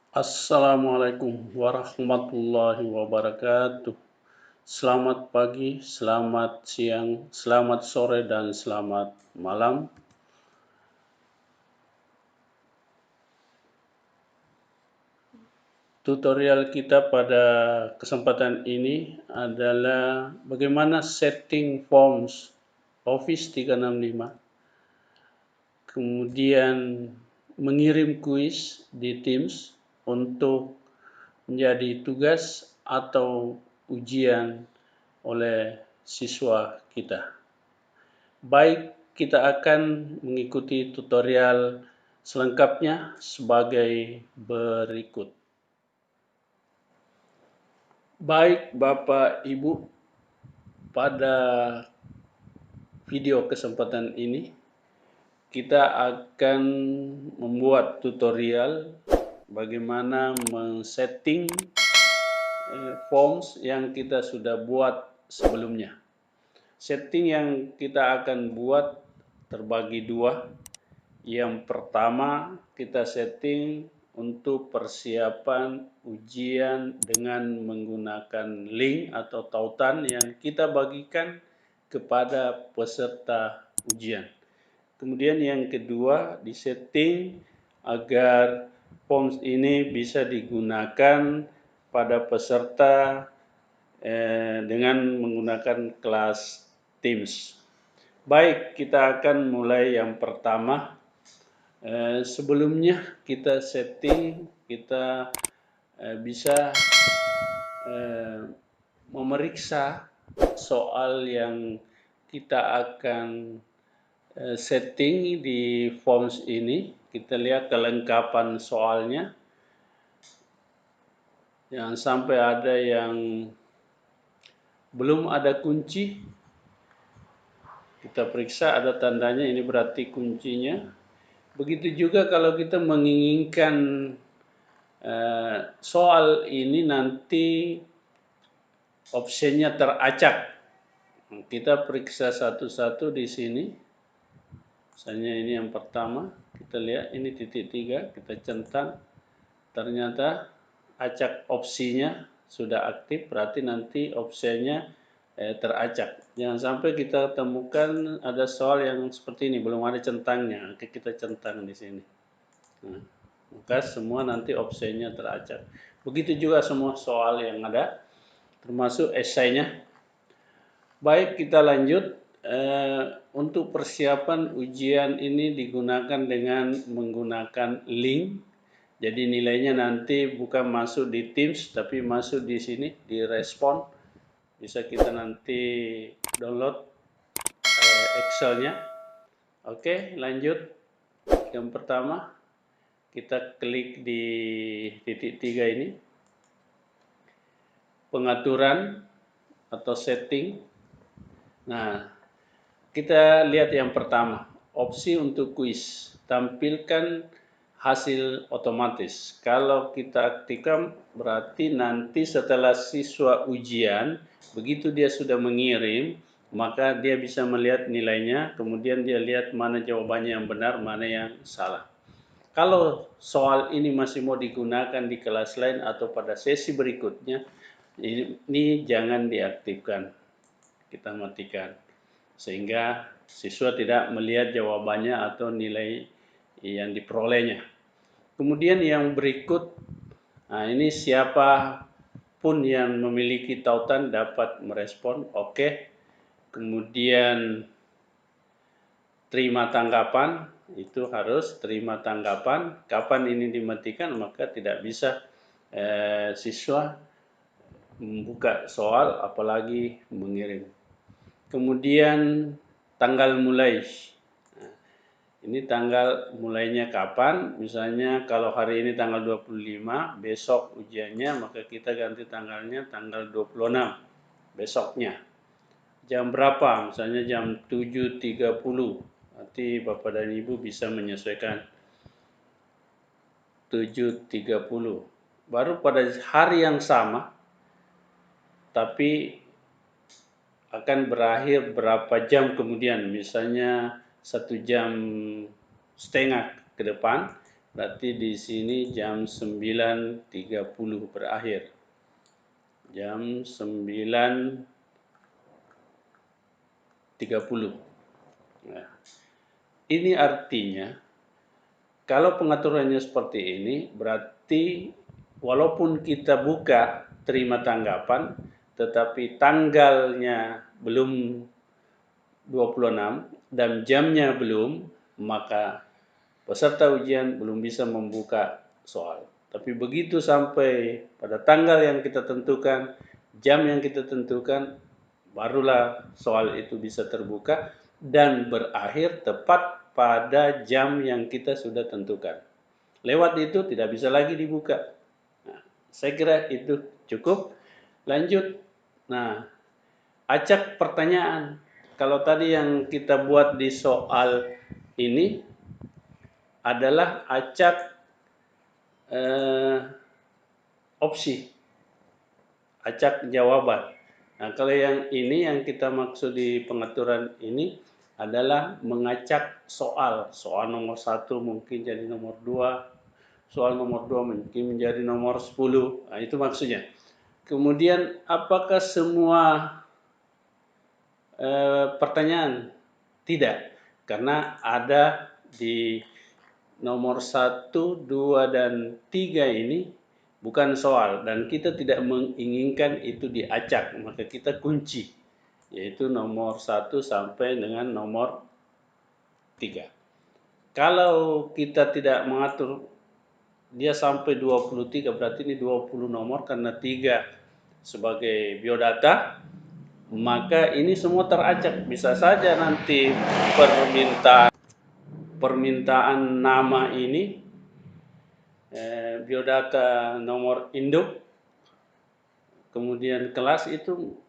Assalamualaikum warahmatullahi wabarakatuh. Selamat pagi, selamat siang, selamat sore, dan selamat malam. Tutorial kita pada kesempatan ini adalah bagaimana setting forms Office 365, kemudian mengirim kuis di Teams untuk menjadi tugas atau ujian oleh siswa kita. Baik, kita akan mengikuti tutorial selengkapnya sebagai berikut. Baik Bapak Ibu, pada video kesempatan ini kita akan membuat tutorial bagaimana men-setting forms yang kita sudah buat sebelumnya. Setting yang kita akan buat terbagi dua. Yang pertama, kita setting untuk persiapan ujian dengan menggunakan link atau tautan yang kita bagikan kepada peserta ujian. Kemudian yang kedua, disetting agar forms ini bisa digunakan pada peserta dengan menggunakan kelas Teams. Baik, kita akan mulai yang pertama. Sebelumnya kita setting, kita bisa memeriksa soal yang kita akan setting di forms ini. Kita lihat kelengkapan soalnya. Jangan sampai ada yang belum ada kunci. Kita periksa ada tandanya, ini berarti kuncinya. Begitu juga kalau kita menginginkan soal ini nanti opsinya teracak. Kita periksa satu-satu di sini. Misalnya ini yang pertama, kita lihat ini titik 3, kita centang. Ternyata acak opsinya sudah aktif, berarti nanti opsinya teracak. Jangan sampai kita temukan ada soal yang seperti ini, belum ada centangnya. Oke, kita centang di sini. Nah, maka semua nanti opsinya teracak. Begitu juga semua soal yang ada, termasuk esainya. Baik, kita lanjut. Untuk persiapan ujian ini digunakan dengan menggunakan link. Jadi nilainya nanti bukan masuk di Teams, tapi masuk di sini, di respon. Bisa kita nanti download Excel-nya. Oke, lanjut. Yang pertama, kita klik di titik 3 ini. Pengaturan atau setting. Nah, kita lihat yang pertama, opsi untuk kuis. Tampilkan hasil otomatis. Kalau kita aktifkan, berarti nanti setelah siswa ujian, begitu dia sudah mengirim, maka dia bisa melihat nilainya, kemudian dia lihat mana jawabannya yang benar, mana yang salah. Kalau soal ini masih mau digunakan di kelas lain atau pada sesi berikutnya, ini jangan diaktifkan. Kita matikan. Sehingga siswa tidak melihat jawabannya atau nilai yang diperolehnya. Kemudian yang berikut, nah ini siapapun yang memiliki tautan dapat merespon, oke. Kemudian terima tanggapan, itu harus terima tanggapan. Kapan ini dimatikan, maka tidak bisa siswa membuka soal apalagi mengirim. Kemudian tanggal mulai. Nah, ini tanggal mulainya kapan? Misalnya kalau hari ini tanggal 25, besok ujiannya, maka kita ganti tanggalnya tanggal 26, besoknya. Jam berapa? Misalnya jam 7.30. Nanti Bapak dan Ibu bisa menyesuaikan 7.30. Baru pada hari yang sama, tapi akan berakhir berapa jam kemudian, misalnya 1,5 jam ke depan, berarti di sini jam 9.30 berakhir. Jam 9.30. Nah, ini artinya kalau pengaturannya seperti ini, berarti walaupun kita buka terima tanggapan, tetapi tanggalnya belum 26 dan jamnya belum, maka peserta ujian belum bisa membuka soal. Tapi begitu sampai pada tanggal yang kita tentukan, jam yang kita tentukan, barulah soal itu bisa terbuka dan berakhir tepat pada jam yang kita sudah tentukan. Lewat itu tidak bisa lagi dibuka. Nah, saya kira itu cukup. Lanjut. Nah, acak pertanyaan. Kalau tadi yang kita buat di soal ini adalah acak opsi, acak jawaban. Nah, kalau yang ini yang kita maksud di pengaturan ini adalah mengacak soal. Soal nomor 1 mungkin jadi nomor 2, soal nomor 2 mungkin menjadi nomor 10. Nah, itu maksudnya. Kemudian apakah semua pertanyaan? Tidak, karena ada di nomor 1, 2, dan 3 ini bukan soal dan kita tidak menginginkan itu diacak, maka kita kunci, yaitu nomor 1 sampai dengan nomor 3. Kalau kita tidak mengatur dia sampai 23, berarti ini 20 nomor karena 3 sebagai biodata, maka ini semua teracak. Bisa saja nanti permintaan nama ini biodata nomor induk, kemudian kelas itu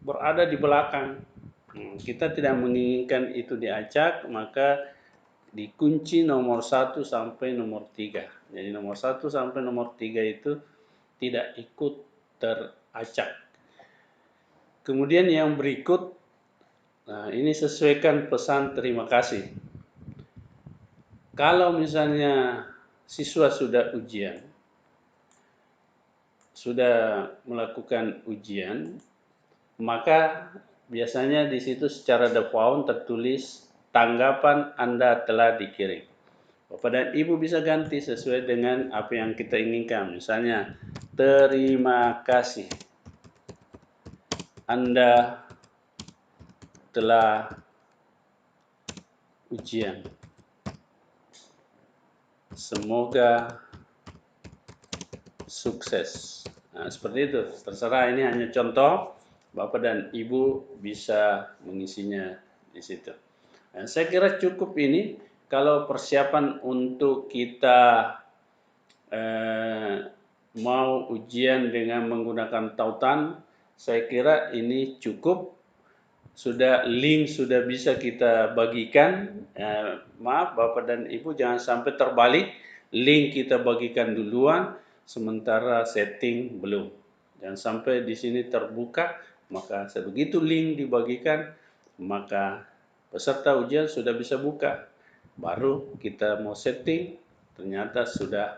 berada di belakang. Kita tidak menginginkan itu diacak, maka dikunci nomor 1 sampai nomor 3. Jadi nomor 1 sampai nomor 3 itu tidak ikut teracak. Kemudian yang berikut, nah ini sesuaikan pesan terima kasih. Kalau misalnya siswa sudah melakukan ujian, maka biasanya di situ secara default tertulis tanggapan Anda telah dikirim. Bapak dan Ibu bisa ganti sesuai dengan apa yang kita inginkan. Misalnya, terima kasih Anda telah ujian. Semoga sukses. Nah, seperti itu. Terserah, ini hanya contoh. Bapak dan Ibu bisa mengisinya di situ. Nah, saya kira cukup ini. Kalau persiapan untuk kita mau ujian dengan menggunakan tautan, saya kira ini cukup. Link sudah bisa kita bagikan. Maaf Bapak dan Ibu, jangan sampai terbalik. Link kita bagikan duluan, sementara setting belum. Jangan sampai di sini terbuka, maka sebegitu link dibagikan, maka peserta ujian sudah bisa buka. Baru kita mau setting, ternyata sudah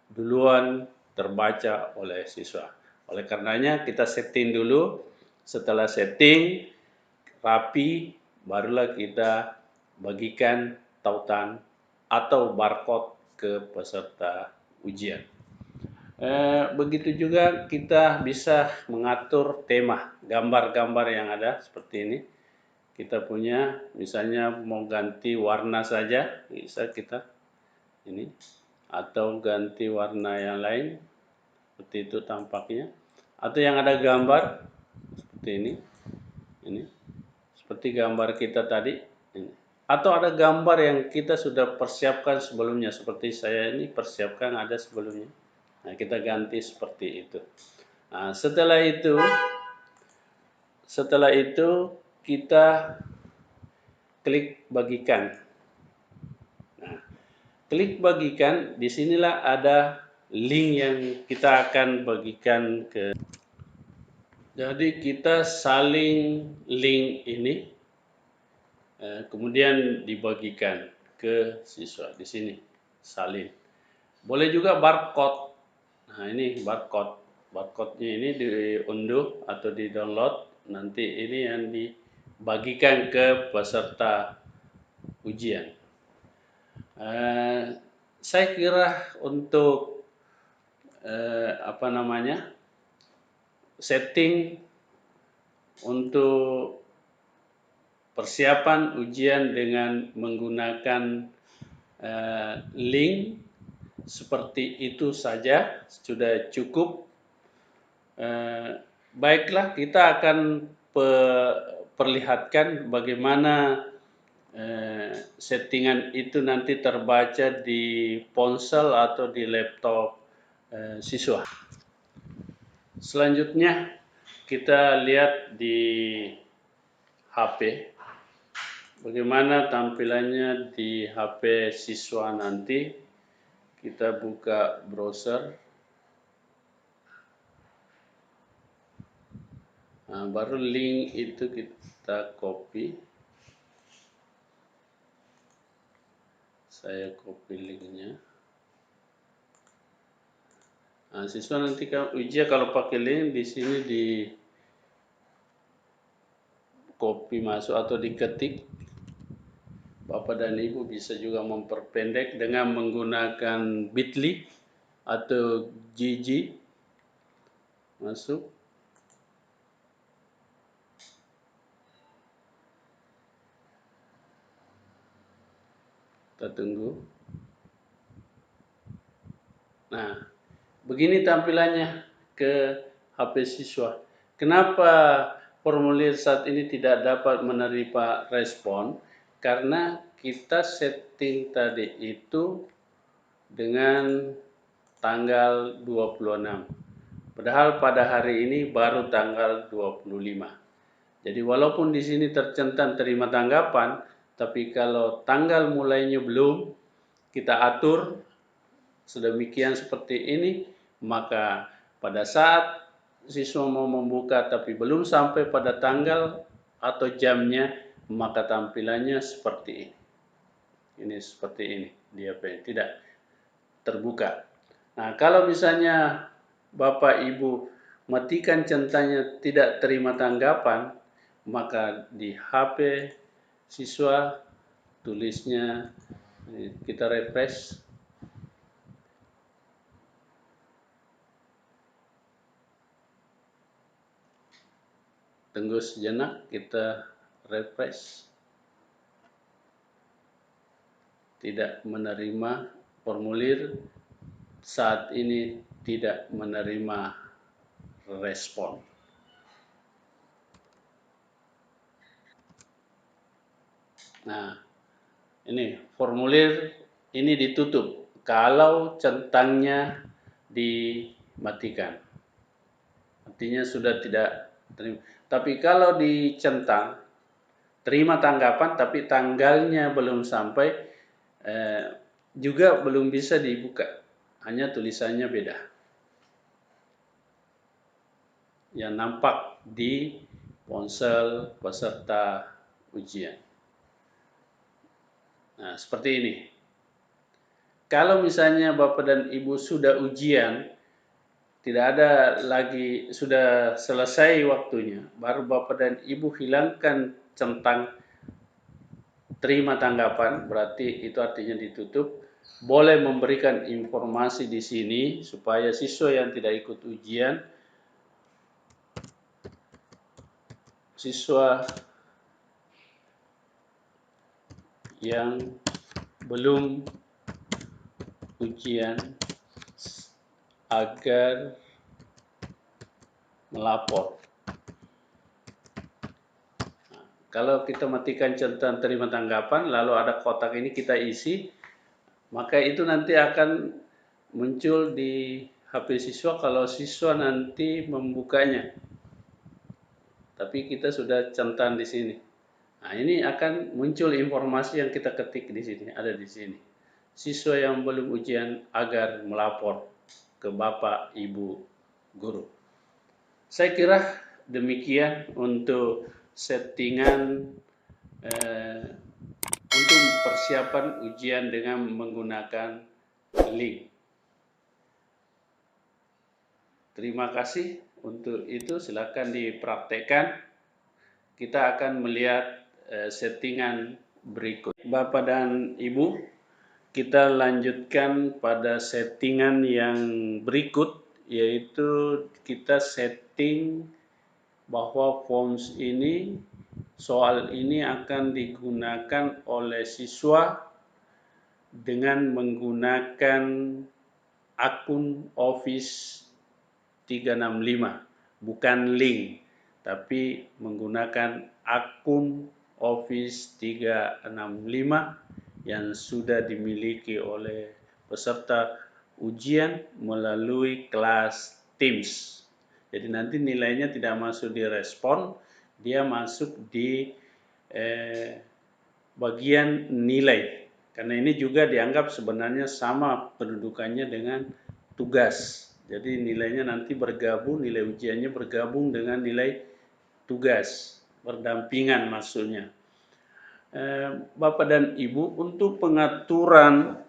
duluan terbaca oleh siswa. Oleh karenanya kita setting dulu. Setelah setting rapi, barulah kita bagikan tautan atau barcode ke peserta ujian. Begitu juga kita bisa mengatur tema, gambar-gambar yang ada seperti ini. Kita punya, misalnya mau ganti warna saja, bisa kita ini, atau ganti warna yang lain, seperti itu tampaknya. Atau yang ada gambar seperti ini. Seperti gambar kita tadi, atau ada gambar yang kita sudah persiapkan sebelumnya, seperti saya ini persiapkan ada sebelumnya. Nah, kita ganti seperti itu. Nah, setelah itu kita klik bagikan. Nah, klik bagikan, disinilah ada link yang kita akan bagikan ke. Jadi kita saling link ini, kemudian dibagikan ke siswa di sini, salin. Boleh juga barcode. Nah, ini barcode. Barcode-nya ini diunduh atau di-download. Nanti ini yang dibagikan ke peserta ujian. Saya kira untuk setting untuk persiapan ujian dengan menggunakan link seperti itu saja sudah cukup. Baiklah, kita akan perlihatkan bagaimana settingan itu nanti terbaca di ponsel atau di laptop siswa. Selanjutnya kita lihat di HP. Bagaimana tampilannya di HP siswa nanti. Kita buka browser. Nah, baru link itu kita copy. Saya copy linknya. Nah, siswa nanti ujian kalau pakai link di sini di copy masuk atau diketik. Bapak dan Ibu bisa juga memperpendek dengan menggunakan bit.ly atau GG. Masuk. Kita tunggu. Nah, begini tampilannya ke HP siswa. Kenapa formulir saat ini tidak dapat menerima respon? Karena kita setting tadi itu dengan tanggal 26. Padahal pada hari ini baru tanggal 25. Jadi walaupun di sini tercentang terima tanggapan, tapi kalau tanggal mulainya belum kita atur sedemikian seperti ini, maka pada saat siswa mau membuka tapi belum sampai pada tanggal atau jamnya, maka tampilannya seperti ini. Ini seperti ini, dia tidak terbuka. Nah, kalau misalnya Bapak Ibu matikan centangnya tidak terima tanggapan, maka di HP siswa tulisnya, kita refresh. Tunggu sejenak, kita refresh. Tidak menerima formulir, saat ini tidak menerima respon. Nah, ini formulir ini ditutup kalau centangnya dimatikan. Artinya sudah tidak terima. Tapi kalau dicentang, terima tanggapan tapi tanggalnya belum sampai, juga belum bisa dibuka. Hanya tulisannya beda. Yang nampak di ponsel peserta ujian. Nah, seperti ini. Kalau misalnya Bapak dan Ibu sudah ujian, tidak ada lagi, sudah selesai waktunya, baru Bapak dan Ibu hilangkan centang terima tanggapan, berarti itu artinya ditutup. Boleh memberikan informasi di sini supaya siswa yang tidak ikut ujian, siswa yang belum ujian agar melapor. Nah, kalau kita matikan centang terima tanggapan, lalu ada kotak ini kita isi, maka itu nanti akan muncul di HP siswa kalau siswa nanti membukanya. Tapi kita sudah centang di sini. Nah, ini akan muncul informasi yang kita ketik di sini, ada di sini. Siswa yang belum ujian agar melapor ke Bapak Ibu guru. Saya kira demikian untuk settingan untuk persiapan ujian dengan menggunakan link. Terima kasih untuk itu, silakan dipraktekkan. Kita akan melihat settingan berikut. Bapak dan Ibu, kita lanjutkan pada settingan yang berikut, yaitu kita setting bahwa forms ini, soal ini akan digunakan oleh siswa dengan menggunakan akun Office 365, bukan link, tapi menggunakan akun Office 365 yang sudah dimiliki oleh peserta ujian melalui kelas Teams. Jadi nanti nilainya tidak masuk di respon, dia masuk di bagian nilai. Karena ini juga dianggap sebenarnya sama pendudukannya dengan tugas. Jadi nilainya nanti bergabung, nilai ujiannya bergabung dengan nilai tugas, berdampingan maksudnya. Bapak dan Ibu, untuk pengaturan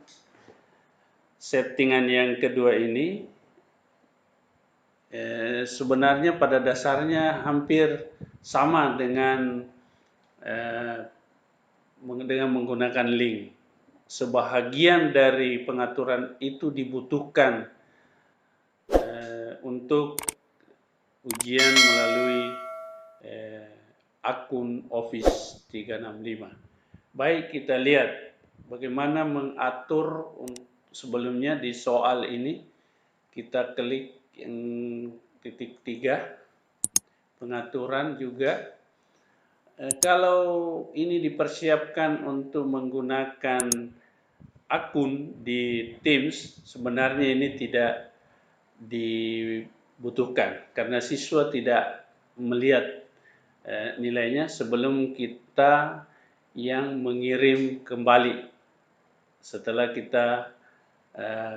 settingan yang kedua ini, sebenarnya pada dasarnya hampir sama dengan menggunakan link. Sebahagian dari pengaturan itu dibutuhkan untuk ujian melalui akun Office 365. Baik, kita lihat bagaimana mengatur. Sebelumnya di soal ini kita klik yang titik 3, pengaturan juga. Kalau ini dipersiapkan untuk menggunakan akun di Teams, sebenarnya ini tidak dibutuhkan karena siswa tidak melihat nilainya sebelum kita yang mengirim kembali setelah kita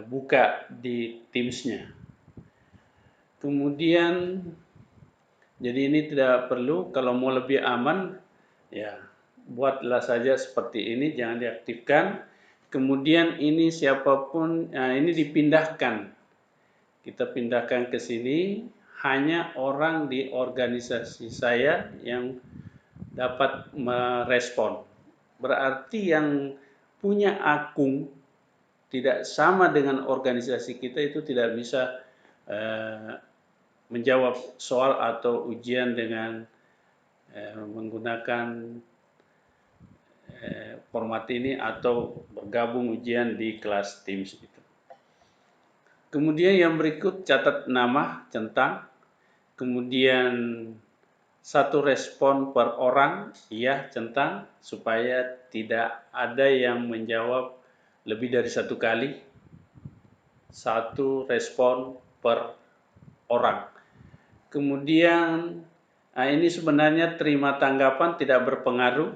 buka di Teams-nya. Kemudian jadi ini tidak perlu, kalau mau lebih aman ya buatlah saja seperti ini, jangan diaktifkan. Kemudian ini siapapun, ini dipindahkan. Kita pindahkan ke sini, hanya orang di organisasi saya yang dapat merespon. Berarti yang punya akun tidak sama dengan organisasi kita itu tidak bisa menjawab soal atau ujian dengan menggunakan format ini atau bergabung ujian di kelas Teams itu. Kemudian yang berikut, catat nama, centang. Kemudian satu respon per orang, iya, centang, supaya tidak ada yang menjawab lebih dari satu kali. Satu respon per orang. Kemudian ini sebenarnya terima tanggapan tidak berpengaruh,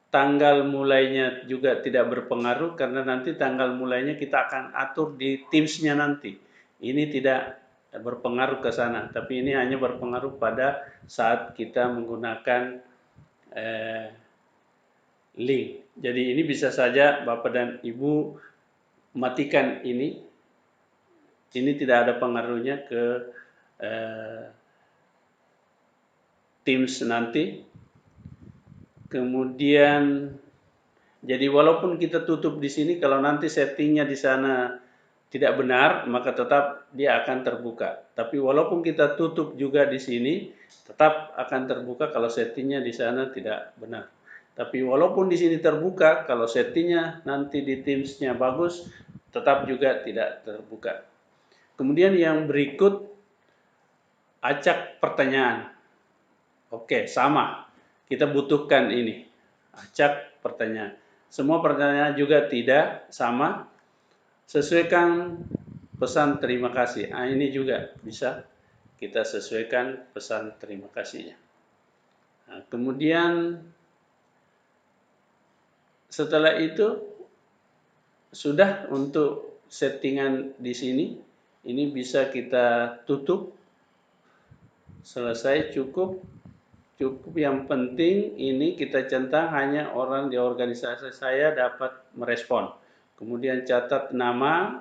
tanggal mulainya juga tidak berpengaruh karena nanti tanggal mulainya kita akan atur di Teams-nya nanti. Ini tidak berpengaruh ke sana, tapi ini hanya berpengaruh pada saat kita menggunakan link. Jadi ini bisa saja Bapak dan Ibu matikan ini. Ini tidak ada pengaruhnya ke Teams nanti. Kemudian jadi walaupun kita tutup di sini, kalau nanti settingnya di sana tidak benar, maka tetap dia akan terbuka. Tapi walaupun kita tutup juga di sini, tetap akan terbuka kalau settingnya di sana tidak benar. Tapi walaupun di sini terbuka, kalau settingnya nanti di Teams-nya bagus, tetap juga tidak terbuka. Kemudian yang berikut, acak pertanyaan. Oke, sama. Kita butuhkan ini. Acak pertanyaan. Semua pertanyaan juga tidak sama. Sesuaikan pesan terima kasih. Ini juga bisa kita sesuaikan pesan terima kasihnya. Kemudian setelah itu sudah untuk settingan di sini. Ini bisa kita tutup. Selesai, cukup. Yang penting ini kita centang hanya orang di organisasi saya dapat merespon. Kemudian catat nama,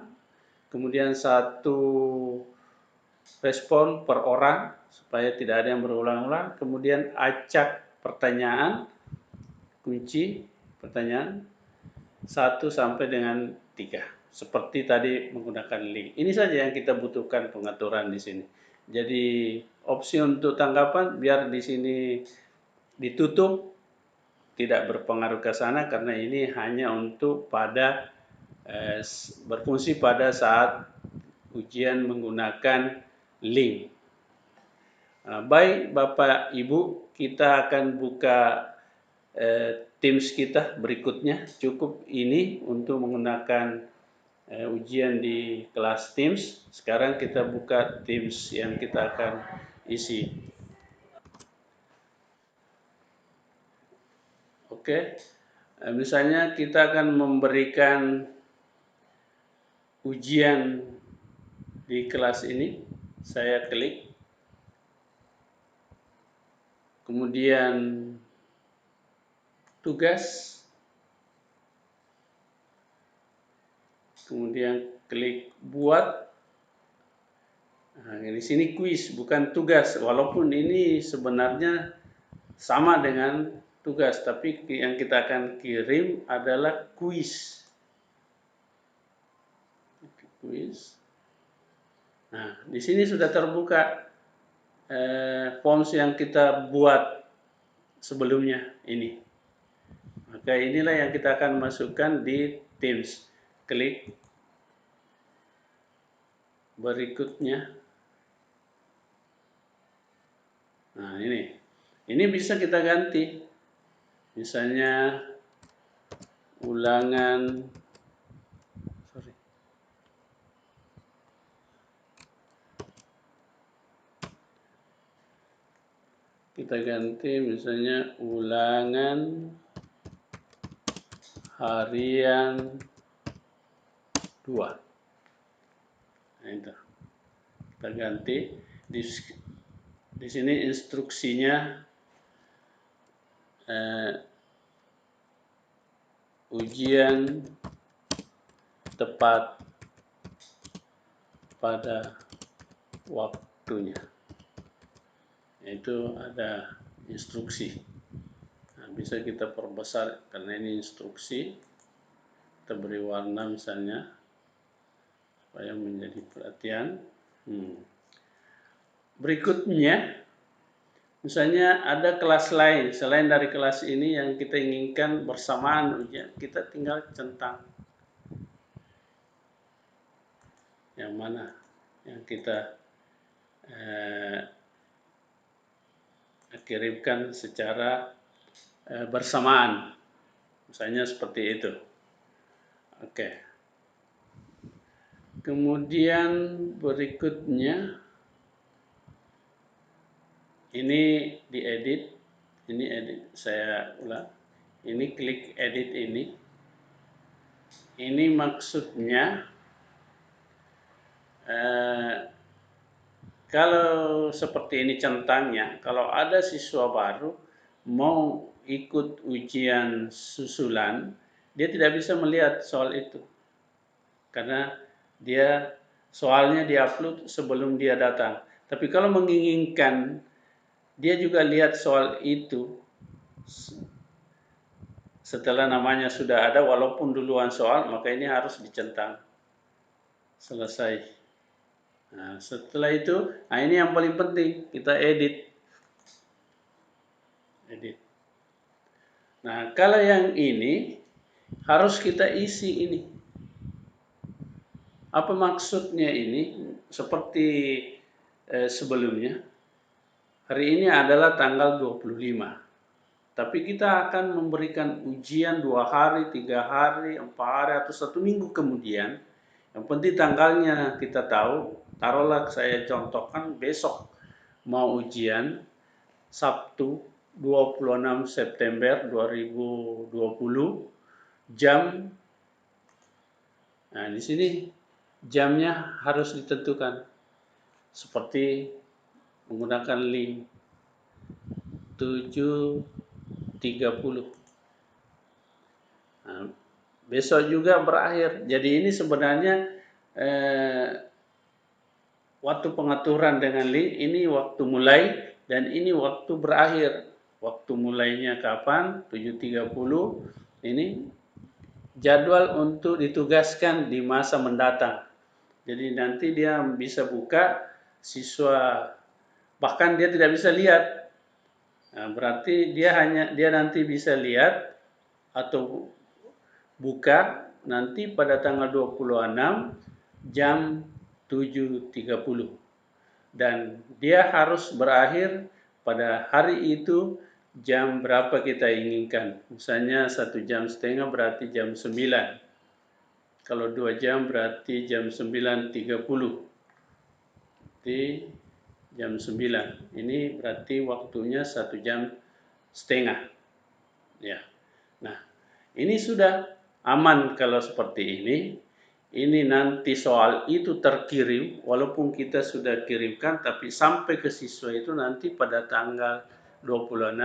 kemudian satu respon per orang supaya tidak ada yang berulang-ulang. Kemudian acak pertanyaan, kunci pertanyaan 1 sampai dengan 3. Seperti tadi menggunakan link. Ini saja yang kita butuhkan pengaturan di sini. Jadi opsi untuk tanggapan biar di sini ditutup, tidak berpengaruh ke sana karena ini hanya untuk pada berfungsi pada saat ujian menggunakan link. Baik Bapak Ibu, kita akan buka Teams kita berikutnya. Cukup ini untuk menggunakan ujian di kelas Teams. Sekarang kita buka Teams yang kita akan isi. Oke, misalnya kita akan memberikan ujian di kelas ini. Saya klik, kemudian tugas, kemudian klik buat. Nah, di sini kuis bukan tugas, walaupun ini sebenarnya sama dengan tugas, tapi yang kita akan kirim adalah kuis. Kuis. Nah, di sini sudah terbuka forms yang kita buat sebelumnya ini. Maka inilah yang kita akan masukkan di Teams. Klik berikutnya. Nah, ini bisa kita ganti. Misalnya ulangan, kita ganti misalnya ulangan harian 2. Nah, itu kita ganti di sini instruksinya ujian tepat pada waktunya. Itu ada instruksi. Nah, bisa kita perbesar karena ini instruksi. Kita beri warna misalnya supaya menjadi perhatian. Berikutnya, misalnya ada kelas lain selain dari kelas ini yang kita inginkan bersamaan ujian, kita tinggal centang yang mana yang kita kirimkan secara bersamaan, misalnya seperti itu. Oke. Kemudian berikutnya ini diedit, ini edit, saya ulang. Ini klik edit ini. Ini maksudnya kalau seperti ini centangnya, kalau ada siswa baru mau ikut ujian susulan, dia tidak bisa melihat soal itu. Karena dia soalnya diupload sebelum dia datang. Tapi kalau menginginkan dia juga lihat soal itu setelah namanya sudah ada, walaupun duluan soal, maka ini harus dicentang. Selesai. Nah, setelah itu, nah ini yang paling penting, kita edit. Nah, kalau yang ini harus kita isi ini. Apa maksudnya ini? Seperti sebelumnya, hari ini adalah tanggal 25. Tapi kita akan memberikan ujian 2 hari, 3 hari, 4 hari, atau 1 minggu kemudian. Yang penting tanggalnya kita tahu. Taruhlah saya contohkan besok mau ujian, Sabtu 26 September 2020, jam. Nah, di sini jamnya harus ditentukan seperti menggunakan link 7.30. Nah, besok juga berakhir. Jadi ini sebenarnya waktu pengaturan dengan link, ini waktu mulai dan ini waktu berakhir. Waktu mulainya kapan? 7.30. Ini jadwal untuk ditugaskan di masa mendatang. Jadi nanti dia bisa buka, siswa bahkan dia tidak bisa lihat. Nah, berarti dia nanti bisa lihat atau buka nanti pada tanggal 26 jam 7.30 dan dia harus berakhir pada hari itu jam berapa kita inginkan. Misalnya 1,5 jam berarti jam 9. Kalau 2 jam berarti jam 9.30. Di jam 9. Ini berarti waktunya 1,5 jam. Ya. Nah, ini sudah aman kalau seperti ini. Ini nanti soal itu terkirim, walaupun kita sudah kirimkan, tapi sampai ke siswa itu nanti pada tanggal 26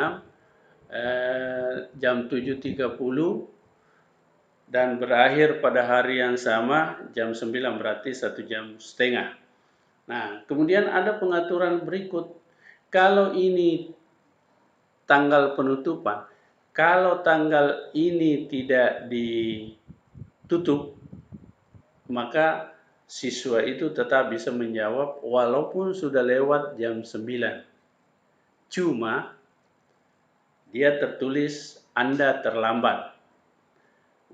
jam 7.30 dan berakhir pada hari yang sama jam 9, berarti 1,5 jam. Nah, kemudian ada pengaturan berikut. Kalau ini tanggal penutupan, kalau tanggal ini tidak ditutup, maka siswa itu tetap bisa menjawab walaupun sudah lewat jam 9. Cuma dia tertulis Anda terlambat,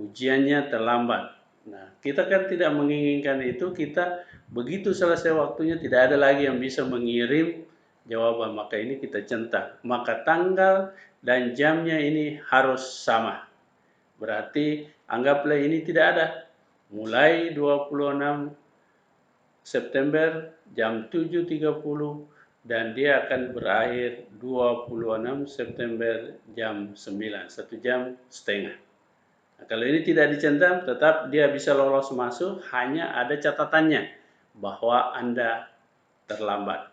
ujiannya terlambat. Nah, kita kan tidak menginginkan itu. Kita begitu selesai waktunya tidak ada lagi yang bisa mengirim jawaban, maka ini kita centang. Maka tanggal dan jamnya ini harus sama. Berarti anggaplah ini tidak ada. Mulai 26 September jam 7.30 dan dia akan berakhir 26 September jam 9, 1,5 jam. Nah, kalau ini tidak dicentang, tetap dia bisa lolos masuk, hanya ada catatannya bahwa Anda terlambat.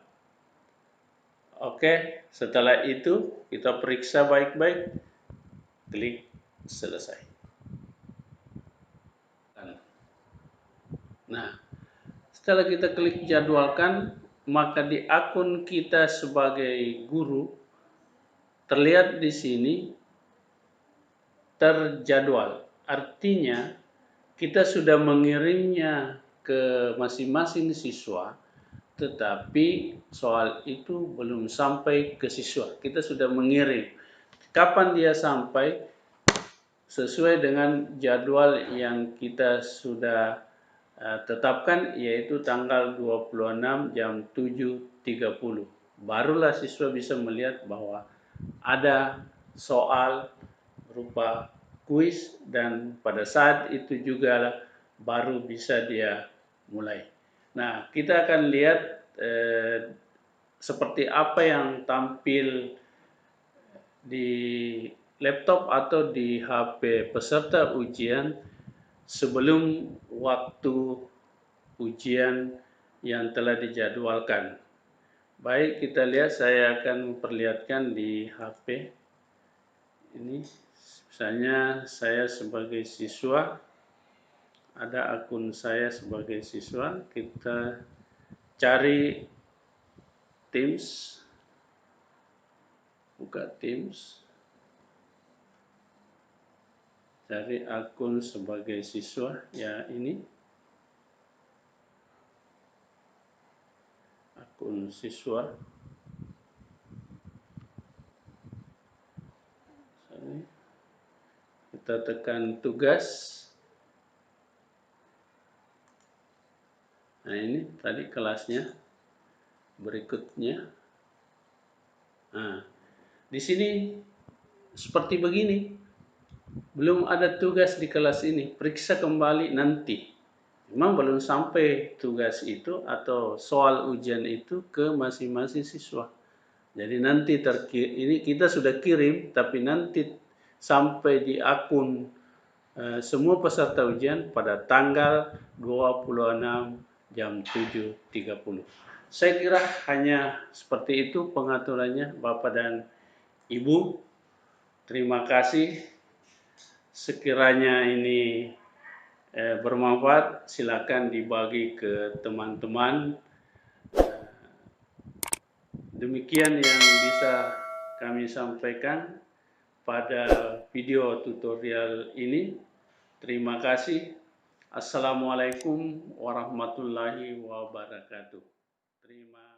Oke, setelah itu kita periksa baik-baik, klik selesai. Nah, setelah kita klik jadwalkan, maka di akun kita sebagai guru terlihat di sini terjadwal. Artinya kita sudah mengirimnya ke masing-masing siswa, tetapi soal itu belum sampai ke siswa. Kita sudah mengirim. Kapan dia sampai? Sesuai dengan jadwal yang kita sudah tetapkan, yaitu tanggal 26 jam 7.30. Barulah siswa bisa melihat bahwa ada soal berupa kuis dan pada saat itu juga baru bisa dia mulai. Nah, kita akan lihat seperti apa yang tampil di laptop atau di HP peserta ujian sebelum waktu ujian yang telah dijadwalkan. Baik, kita lihat, saya akan memperlihatkan di HP ini. Misalnya saya sebagai siswa, ada akun saya sebagai siswa, kita cari Teams, buka Teams, cari akun sebagai siswa, ya ini akun siswa. Kita tekan tugas. Nah, ini tadi kelasnya. Berikutnya. Nah, di sini seperti begini. Belum ada tugas di kelas ini. Periksa kembali nanti. Memang belum sampai tugas itu atau soal ujian itu ke masing-masing siswa. Jadi nanti ini kita sudah kirim, tapi nanti sampai di akun semua peserta ujian pada tanggal 26 jam 7.30. Saya kira hanya seperti itu pengaturannya, Bapak dan Ibu. Terima kasih. Sekiranya ini bermanfaat, silakan dibagi ke teman-teman Demikian yang bisa kami sampaikan pada video tutorial ini. Terima kasih. Assalamualaikum warahmatullahi wabarakatuh. Terima